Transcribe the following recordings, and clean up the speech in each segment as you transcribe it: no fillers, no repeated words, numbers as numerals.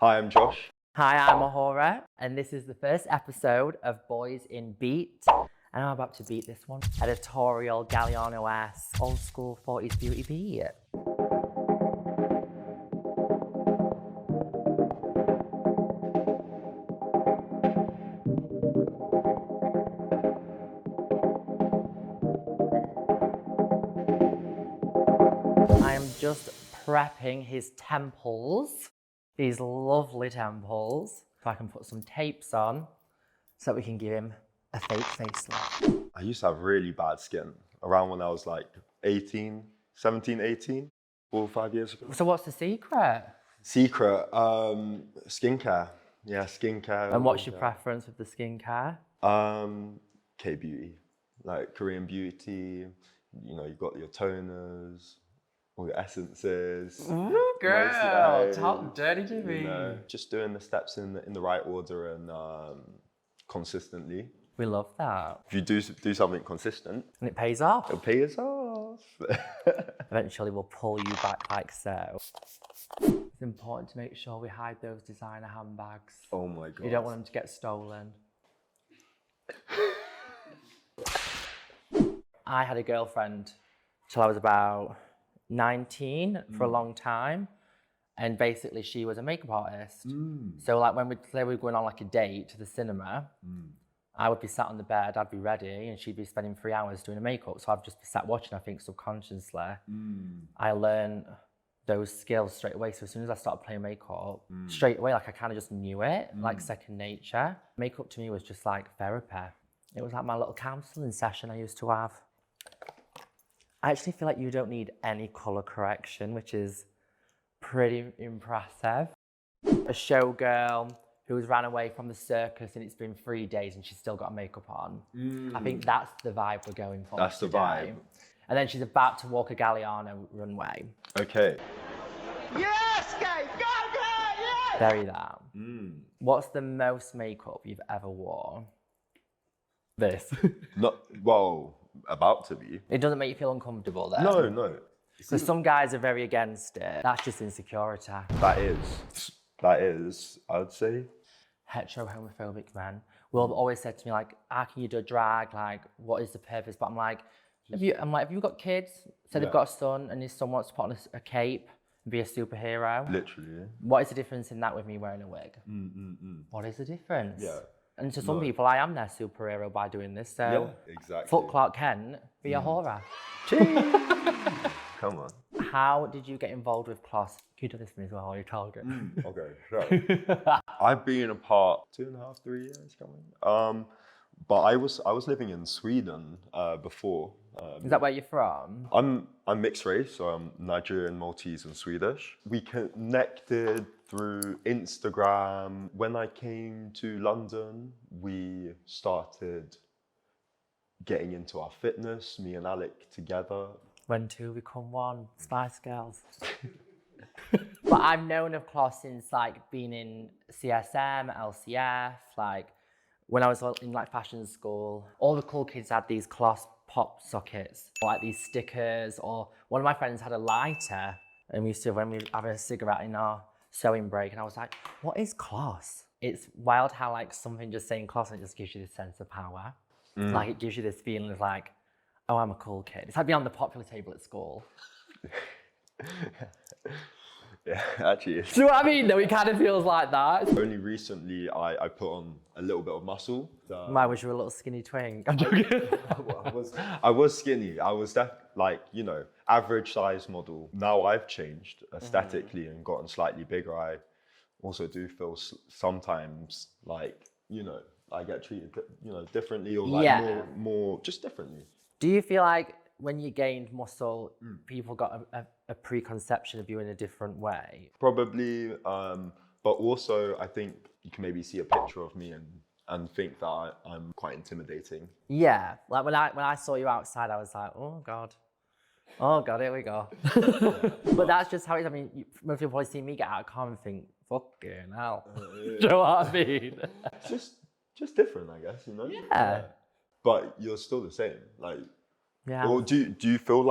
Hi, I'm Josh. Hi, I'm Ahura, and this is the first episode of Boys in Beat. And I'm about to beat this one. Editorial, Galliano-esque, old school 40s beauty beat. I am just prepping his temples, these lovely temples, so I can put some tapes on so we can give him a fake facelift. I used to have really bad skin around when I was like 18, 17, 18, 4 or 5 years ago. So what's the secret? Secret, skincare. Yeah, skincare. And what's your preference with the skincare? K-beauty, like Korean beauty. You know, you've got your toners, all your essences. Ooh, girl, moisturize, talk dirty to me. You know, just doing the steps in the right order and consistently. We love that. If you do something consistent, And it pays off. it'll pay us off. Eventually we'll pull you back like so. It's important to make sure we hide those designer handbags. Oh my God. You don't want them to get stolen. I had a girlfriend till I was about 19 for a long time. And basically she was a makeup artist. So like when we'd say we were going on like a date to the cinema, I would be sat on the bed, I'd be ready, and she'd be spending 3 hours doing her makeup. So I'd just be sat watching, I think subconsciously. I learned those skills straight away. So as soon as I started playing makeup, straight away, like I kind of just knew it, like second nature. Makeup to me was just like therapy. It was like my little counseling session I used to have. I actually feel like you don't need any color correction, which is pretty impressive. A showgirl who's ran away from the circus and it's been 3 days and she's still got makeup on. I think that's the vibe we're going for. That's the vibe. And then she's about to walk a Galliano runway. Okay. Yes, guys, go, yes! Bury that. What's the most makeup you've ever worn? This. Not, well, about to be. It doesn't make you feel uncomfortable then? No. So some guys are very against it. That's just insecurity. That is, I'd say. Hetero homophobic men will always say to me like, how can you do drag? Like, what is the purpose? But I'm like, have you got kids? So they've got a son and his son wants to put on a cape and be a superhero. Literally, yeah. What is the difference in that with me wearing a wig? What is the difference? Yeah. And to some people, I am their superhero by doing this. So Yeah, exactly. fuck Clark Kent, be a horror. Come on. How did you get involved with KLOSS? Can you do this for me as well while you're talking? Okay, so I've been apart 2.5, 3 years coming. But I was living in Sweden before. Is that where you're from? I'm mixed race, so I'm Nigerian, Maltese, and Swedish. We connected through Instagram. When I came to London, we started getting into our fitness, me and Alec together. When two become one, Spice Girls. But I've known of KLOSS since like being in CSM, LCF, like when I was in like fashion school, all the cool kids had these KLOSS pop sockets, or like these stickers, or one of my friends had a lighter, and we used to, when we have a cigarette in our sewing break, and I was like, what is KLOSS? It's wild how like something just saying KLOSS, and it just gives you this sense of power. Like it gives you this feeling of like, oh, I'm a cool kid. It's like being on the popular table at school. Yeah, actually. Do you know what I mean? Though it kind of feels like that. Only recently I put on a little bit of muscle. Why was you a little skinny twink? I'm joking. I was skinny. I was like, you know, average size model. Now I've changed aesthetically and gotten slightly bigger. I also do feel sometimes like, you know, I get treated, you know, differently or like more just differently. Do you feel like when you gained muscle, people got a preconception of you in a different way? Probably, but also I think you can maybe see a picture of me and think that I'm quite intimidating. Yeah, like when I saw you outside, I was like, oh God, here we go. But that's just how it is. I mean, most people probably see me get out of car and think, fucking hell. Do you know what I mean? Just different, I guess, you know? Yeah. But you're still the same, like. Yeah. Or do you feel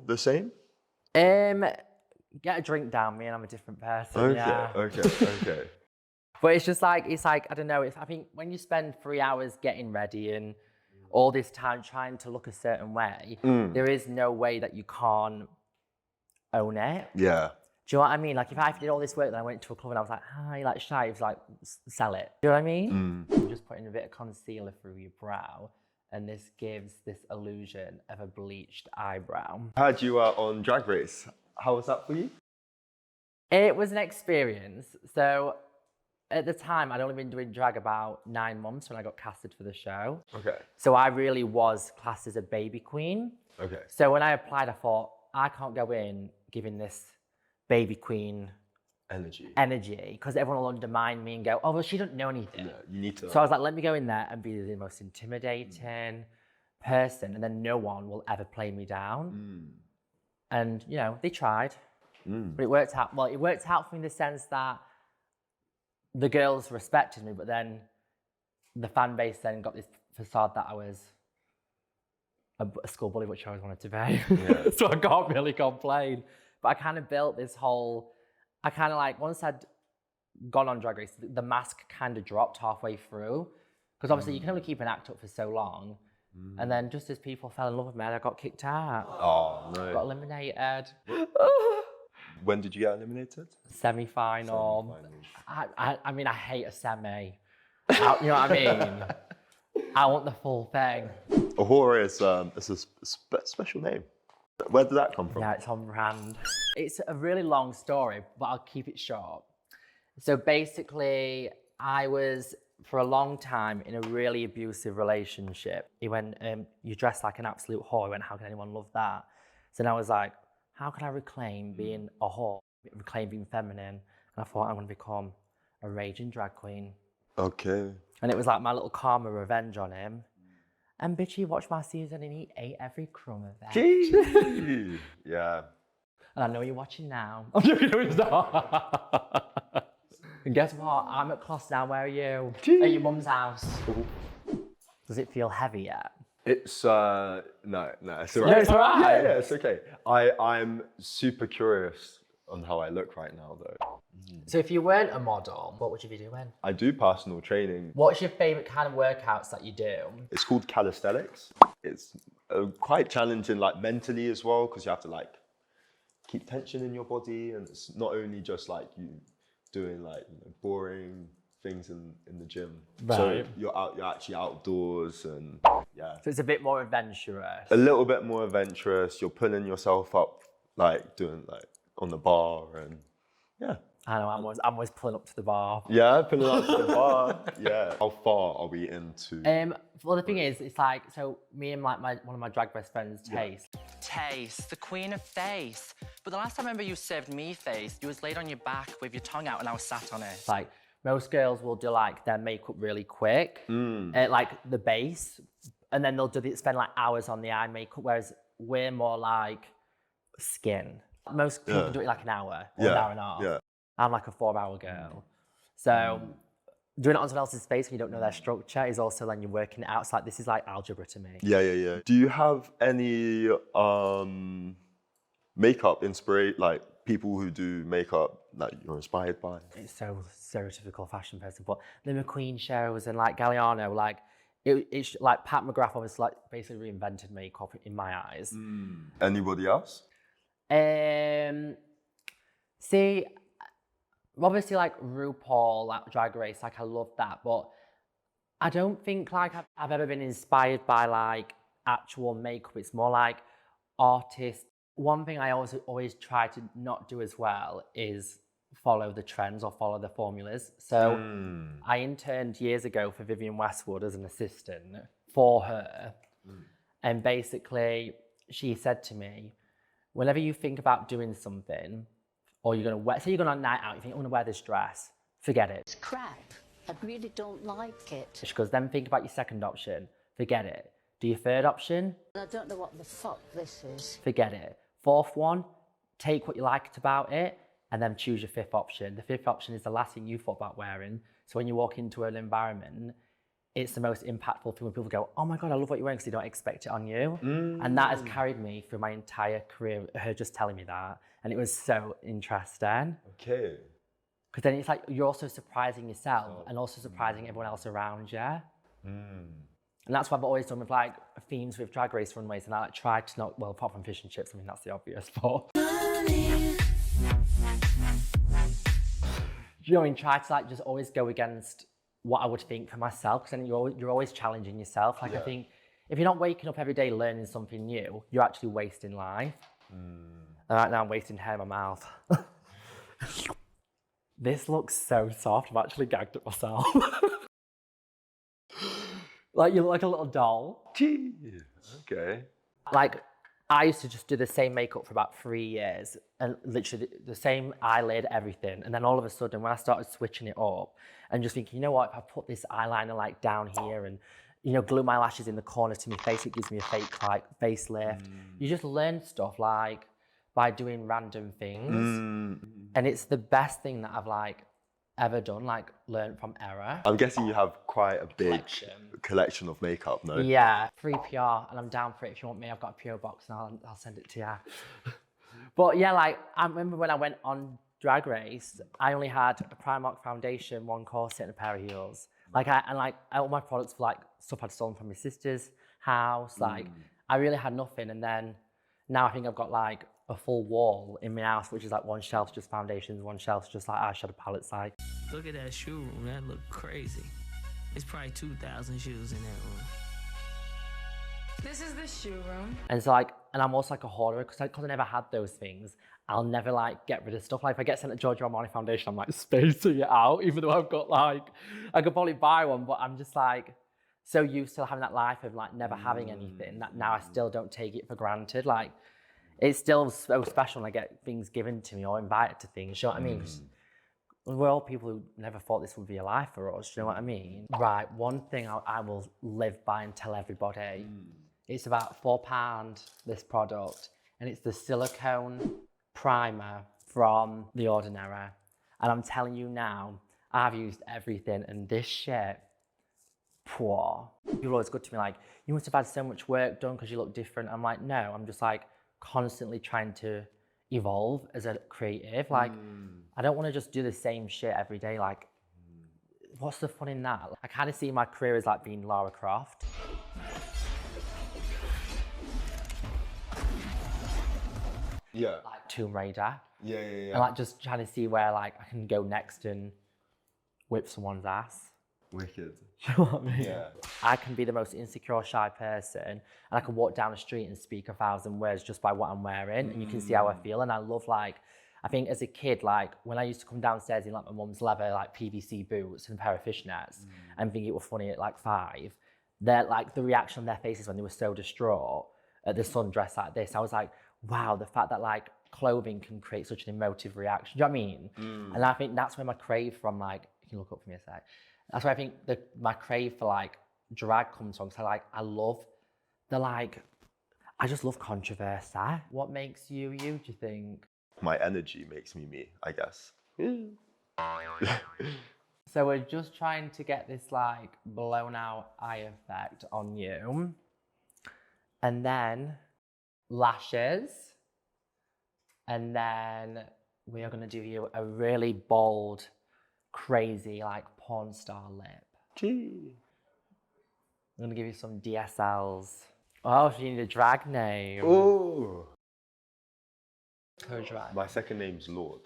the same? get a drink down me and I'm a different person. Okay, Yeah. okay. But it's just like, I don't know, I think when you spend 3 hours getting ready and all this time trying to look a certain way, there is no way that you can't own it. Yeah. Do you know what I mean? Like if I did all this work, then I went to a club and I was like, hi, like shy, it was like, sell it. Do you know what I mean? I'm just putting a bit of concealer through your brow, and this gives this illusion of a bleached eyebrow. I heard you were on Drag Race. How was that for you? It was an experience. So at the time, I'd only been doing drag about 9 months when I got casted for the show. Okay. So I really was classed as a baby queen. Okay. So when I applied, I thought, I can't go in giving this baby queen Energy. because everyone will undermine me and go, oh, well, she doesn't know anything. Yeah, you need to. So I was like, let me go in there and be the most intimidating person, and then no one will ever play me down. And, you know, they tried, but it worked out. Well, it worked out for me in the sense that the girls respected me, but then the fan base then got this facade that I was a school bully, which I always wanted to be. Yeah. So I can't really complain. But I kind of built this whole, I kind of like, once I'd gone on Drag Race, the mask kind of dropped halfway through. Because obviously you can only keep an act up for so long. And then just as people fell in love with me, I got kicked out. Oh, no. Got eliminated. When did you get eliminated? Semi-final. I mean, I hate a semi. You know what I mean? I want the full thing. Ahura is it's a special name. Where did that come from? Yeah, it's on brand. It's a really long story, but I'll keep it short. So basically, I was, for a long time, in a really abusive relationship. He went, you dress like an absolute whore. He went, how can anyone love that? So then I was like, how can I reclaim being a whore, reclaim being feminine? And I thought, I'm going to become a raging drag queen. Okay. And it was like my little karma revenge on him. And bitch, he watched my season and he ate every crumb of that. Gee. Yeah. And I know you're watching now. I'm joking, no, it's not. And guess what? I'm at KLOSS now. Where are you? Gee. At your mum's house. Does it feel heavy yet? It's no, it's all right. No, it's all right. Yeah, it's okay. I'm super curious on how I look right now, though. So if you weren't a model, what would you be doing? I do personal training. What's your favorite kind of workouts that you do? It's called calisthenics. It's quite challenging, like mentally as well, because you have to like keep tension in your body, and it's not only just like you doing like boring things in the gym. Right. So you're actually outdoors, and yeah. So it's a bit more adventurous. A little bit more adventurous. You're pulling yourself up, like doing like on the bar, and yeah. I know, I'm always pulling up to the bar. Yeah, pulling up to the bar. Yeah. How far are we into? Well, the thing is, it's like, so me and like one of my drag best friends, Taste. Taste, the queen of face. But the last time I remember you served me face, you was laid on your back with your tongue out and I was sat on it. It's like, most girls will do like their makeup really quick, like the base, and then they'll spend like hours on the eye makeup, whereas we're more like skin. Most people do it like an hour or an hour and a half. Yeah. I'm like a 4-hour girl. So doing it on someone else's face when you don't know their structure is also then you're working it out. It's like, this is like algebra to me. Yeah. Do you have any makeup like people who do makeup that you're inspired by? It's so stereotypical fashion person, but the McQueen shows and like Galliano, like it's like Pat McGrath obviously like basically reinvented makeup in my eyes. Anybody else? See, obviously like RuPaul, like Drag Race, like I love that, but I don't think like I've ever been inspired by like actual makeup. It's more like artists. One thing I always try to not do as well is follow the trends or follow the formulas. So I interned years ago for Vivienne Westwood as an assistant for her. And basically she said to me, whenever you think about doing something, or you're going to say you're going on a night out, you think, I'm going to wear this dress, forget it. It's crap. I really don't like it. She goes, then think about your second option, forget it. Do your third option. I don't know what the fuck this is. Forget it. Fourth one, take what you liked about it, and then choose your fifth option. The fifth option is the last thing you thought about wearing. So when you walk into an environment, it's the most impactful thing when people go, oh my God, I love what you're wearing, because they don't expect it on you. And that has carried me through my entire career, her just telling me that. And it was so interesting. Okay. Because then it's like, you're also surprising yourself and also surprising everyone else around you. And that's what I've always done with like themes with Drag Race runways. And I like try to not, well, apart from fish and chips, I mean, that's the obvious, but. You know what I mean? Try to like just always go against what I would think for myself, because then you're always challenging yourself. Like I think if you're not waking up every day learning something new, you're actually wasting life. And right now I'm wasting hair in my mouth. This looks so soft. I've actually gagged at myself. Like you look like a little doll. Gee. Okay. Like I used to just do the same makeup for about 3 years and literally the same eyelid, everything. And then all of a sudden when I started switching it up and just thinking, you know what, if I put this eyeliner like down here and, you know, glue my lashes in the corner to my face, it gives me a fake like facelift. You just learn stuff like by doing random things. And it's the best thing that I've like ever done, like learned from error. I'm guessing you have quite a big Collection. collection of makeup, no? Yeah, free PR, and I'm down for it. If you want me, I've got a PO box and I'll send it to you. But yeah, like I remember when I went on Drag Race, I only had a Primark foundation, one corset, and a pair of heels. Like all my products were like stuff I'd stolen from my sister's house. Like I really had nothing, and then now I think I've got like a full wall in my house, which is like one shelf's just foundations, one shelf's just like eyeshadow palettes. Like, look at that shoe room. That look crazy. It's probably 2,000 shoes in that room. This is the shoe room. and so like, and I'm also like a hoarder because I never had those things. I'll never like get rid of stuff. Like if I get sent a Giorgio Armani foundation, I'm like spacing it out, even though I've got like, I could probably buy one, but I'm just like so used to having that life of like never having anything that now I still don't take it for granted. Like it's still so special when I get things given to me or invited to things, you know what I mean? 'Cause we're all people who never thought this would be a life for us, you know what I mean? Right, one thing I will live by and tell everybody, it's about £4, this product, and it's the silicone primer from The Ordinary. And I'm telling you now, I've used everything, and this shit, poor. People are always good to me like, you must have had so much work done because you look different. I'm like, no, I'm just like constantly trying to evolve as a creative. Like, I don't want to just do the same shit every day. Like, what's the fun in that? I kind of see my career as like being Lara Croft. Yeah. Like Tomb Raider. Yeah. And like just trying to see where like I can go next and whip someone's ass. Wicked. You know what I mean? Yeah. I can be the most insecure, shy person, and I can walk down the street and speak 1,000 words just by what I'm wearing, and you can see how I feel. And I love like, I think as a kid, like when I used to come downstairs in like my mum's leather like PVC boots and a pair of fishnets, and think it was funny at like 5, they're like the reaction on their faces when they were so distraught at the sundress like this. I was like, wow, the fact that like clothing can create such an emotive reaction. Do you know what I mean? And I think that's where my crave from like, you can look up for me a sec. That's why I think my crave for like drag comes from. So like, I love the like, I just love controversy. What makes you, do you think? My energy makes me me, I guess. So we're just trying to get this like blown out eye effect on you. And then lashes. And then we are gonna do you a really bold, crazy like porn star lip. Gee. I'm gonna give you some DSLs. Oh, you need a drag name. Oh. Co-drag. My second name's Lord.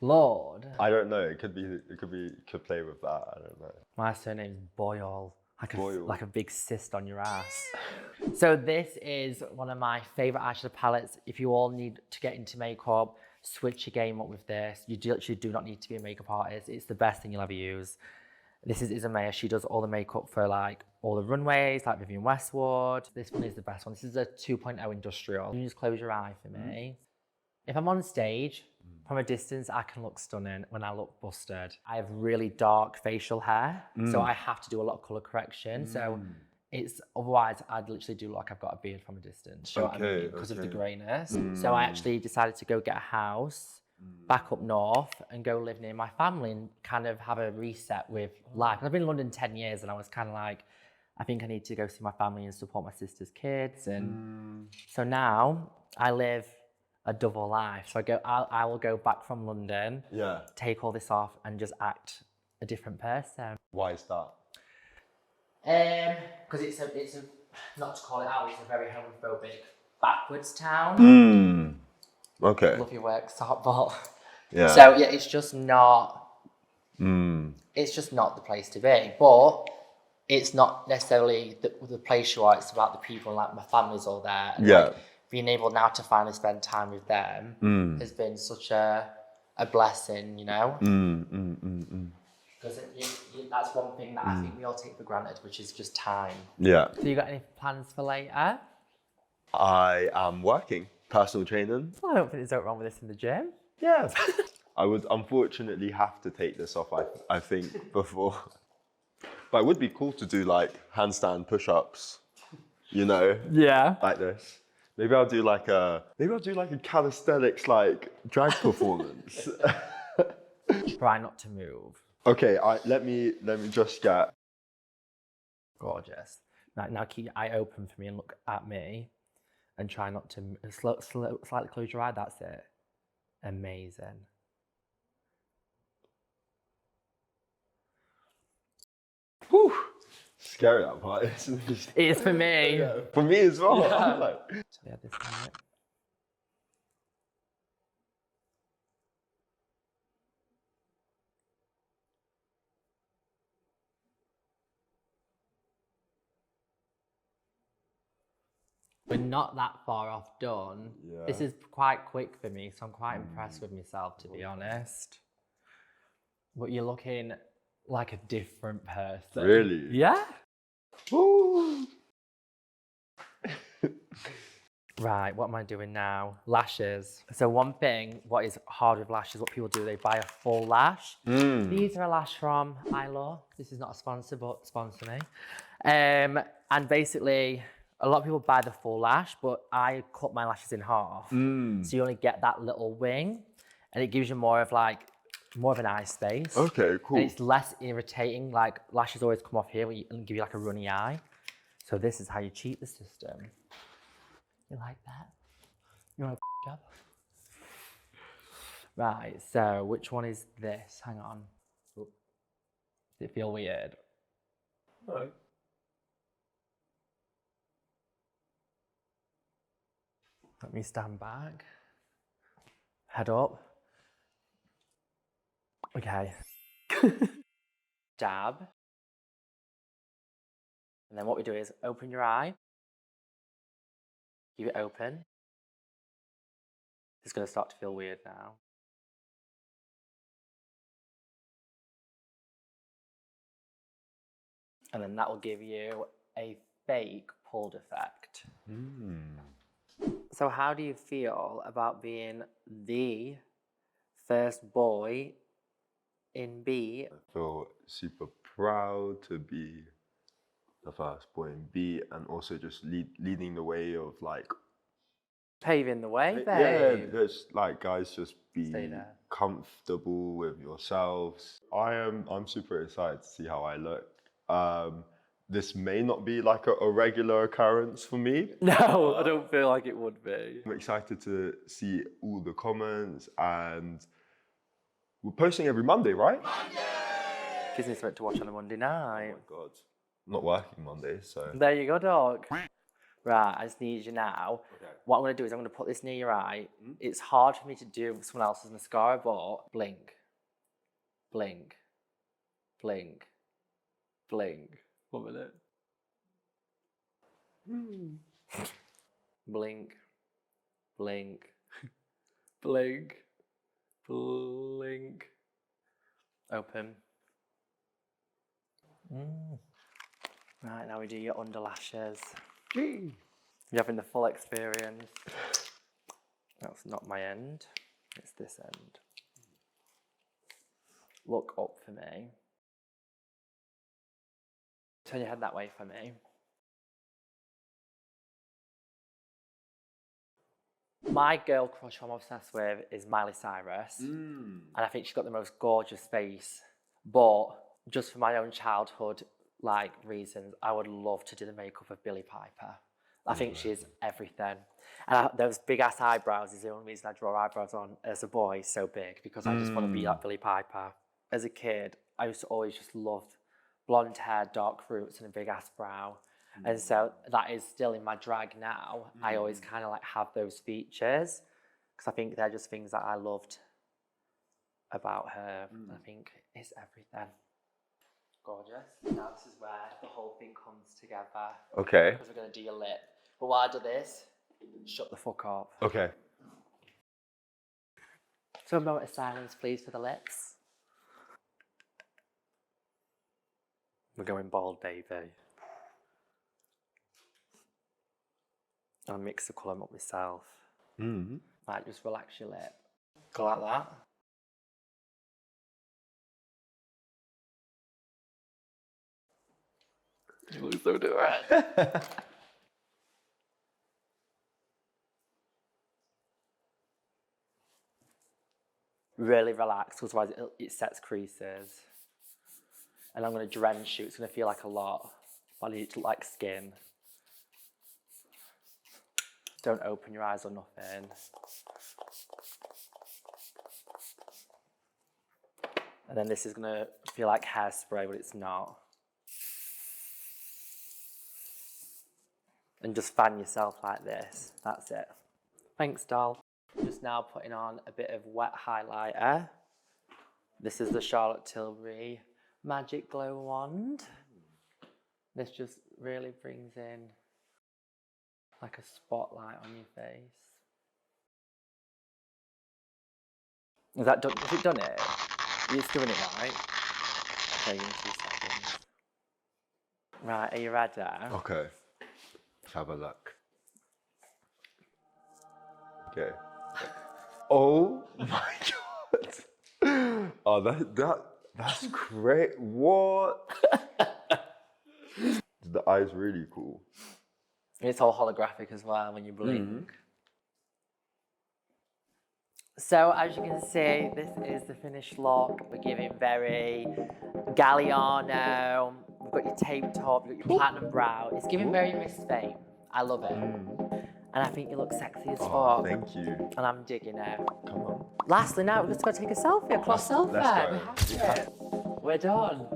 Lord. I don't know. It could play with that. I don't know. My surname's Boyle. Boyle. Like a big cyst on your ass. So this is one of my favorite eyeshadow palettes. If you all need to get into makeup, switch your game up with this. You literally do not need to be a makeup artist. It's the best thing you'll ever use. This is Isamaya. She does all the makeup for like all the runways, like Vivienne Westwood. This one is the best one. This is a 2.0 industrial. You just close your eye for me. If I'm on stage, from a distance, I can look stunning when I look busted. I have really dark facial hair, so I have to do a lot of color correction. So it's, otherwise I'd literally do like I've got a beard from a distance, you know what I mean? Because of the grayness. So I actually decided to go get a house back up north and go live near my family and kind of have a reset with life. I've been in London 10 years and I was kind of like, I think I need to go see my family and support my sister's kids. And so now I live a double life. So I will go back from London, take all this off and just act a different person. Why is that? Because it's a, not to call it out, it's a very homophobic, backwards town. Okay. Love your work, softball. Yeah. So yeah, it's just not. It's just not the place to be. But it's not necessarily the place you are. It's about the people. Like my family's all there. And like, being able now to finally spend time with them has been such a blessing, you know. Because that's one thing that I think we all take for granted, which is just time. Yeah. So you got any plans for later? I am working personal training. Well, I don't think there's anything wrong with this in the gym. Yeah. I would unfortunately have to take this off, I think, before. But it would be cool to do like handstand push-ups, you know? Yeah. Like this. Maybe I'll do like a calisthenics like drag performance. Try not to move. Okay, let me just get. Gorgeous. Now keep your eye open for me and look at me. And try not to slightly close your eye. That's it. Amazing. Whew. Scary that part. It is for me. Yeah, for me as well. Yeah. I'm like... So yeah, this minute. We're not that far off done. Yeah. This is quite quick for me, so I'm quite impressed with myself, to be honest. But you're looking like a different person. Really? Yeah. Woo. Right, what am I doing now? Lashes. So one thing, what is hard with lashes, what people do, they buy a full lash. These are a lash from Ilo. This is not a sponsor, but sponsor me. And basically, a lot of people buy the full lash, but I cut my lashes in half. So you only get that little wing, and it gives you more of an eye space. Okay, cool. And it's less irritating, like lashes always come off here and give you like a runny eye. So this is how you cheat the system. You like that? You want a job? Right, so which one is this? Hang on. Does it feel weird? No. Let me stand back. Head up. Okay. Dab. And then what we do is open your eye. Keep it open. It's going to start to feel weird now. And then that will give you a fake pulled effect. So how do you feel about being the first boy in B? I feel super proud to be the first boy in B, and also just leading the way of like Paving the way, babe. yeah, just like guys, just be Stay there. comfortable with yourselves. I'm super excited to see how I look. This may not be like a regular occurrence for me. No, I don't feel like it would be. I'm excited to see all the comments, and we're posting every Monday, right? Gives me something to watch on a Monday night. Oh my god, I'm not working Monday, so. There you go, dog. Right, I just need you now. Okay. What I'm going to do is I'm going to put this near your eye. It's hard for me to do with someone else's mascara, but blink, blink, blink, blink. 1 minute. Blink, blink, blink, blink. Open. Right, now we do your under lashes. You're having the full experience. That's not my end, it's this end. Look up for me. Turn your head that way for me. My girl crush who I'm obsessed with is Miley Cyrus. And I think she's got the most gorgeous face. But just for my own childhood like reasons, I would love to do the makeup of Billie Piper. I think she's everything. And those big ass eyebrows is the only reason I draw eyebrows on as a boy so big, because I just want to be like Billie Piper. As a kid, I used to always just love blonde hair, dark roots, and a big ass brow. And so that is still in my drag now. I always kind of like have those features because I think they're just things that I loved about her. I think it's everything. Gorgeous. Now this is where the whole thing comes together. Okay. Because we're going to do your lip. But while I do this, shut the fuck up. Okay. So a moment of silence, please, for the lips. We're going bald, baby. I'll mix the colour up myself. Right, just relax your lip. Go like that. You look so different. Really relax, otherwise it sets creases. And I'm going to drench you. It's going to feel like a lot, but I need it to look like skin. Don't open your eyes or nothing. And then this is going to feel like hairspray, but it's not. And just fan yourself like this. That's it. Thanks, doll. Just now putting on a bit of wet highlighter. This is the Charlotte Tilbury Magic Glow Wand. This just really brings in like a spotlight on your face. Is that done? Has it done it? It's doing it right. Okay, give me 2 seconds. Right, are you ready? Okay. Let's have a look. Okay. Oh my god. Oh, that's great. What? The eye's really cool. It's all holographic as well when you blink. So as you can see, this is the finished look. We're giving very Galliano. We've got your tape top, you've got your platinum brow. It's giving very Miss Fame. I love it. And I think you look sexy as fuck. Thank you. And I'm digging it. Come on. Lastly now, we're just going to take a selfie, a KLOSS selfie. Let's go. We have it. We're done.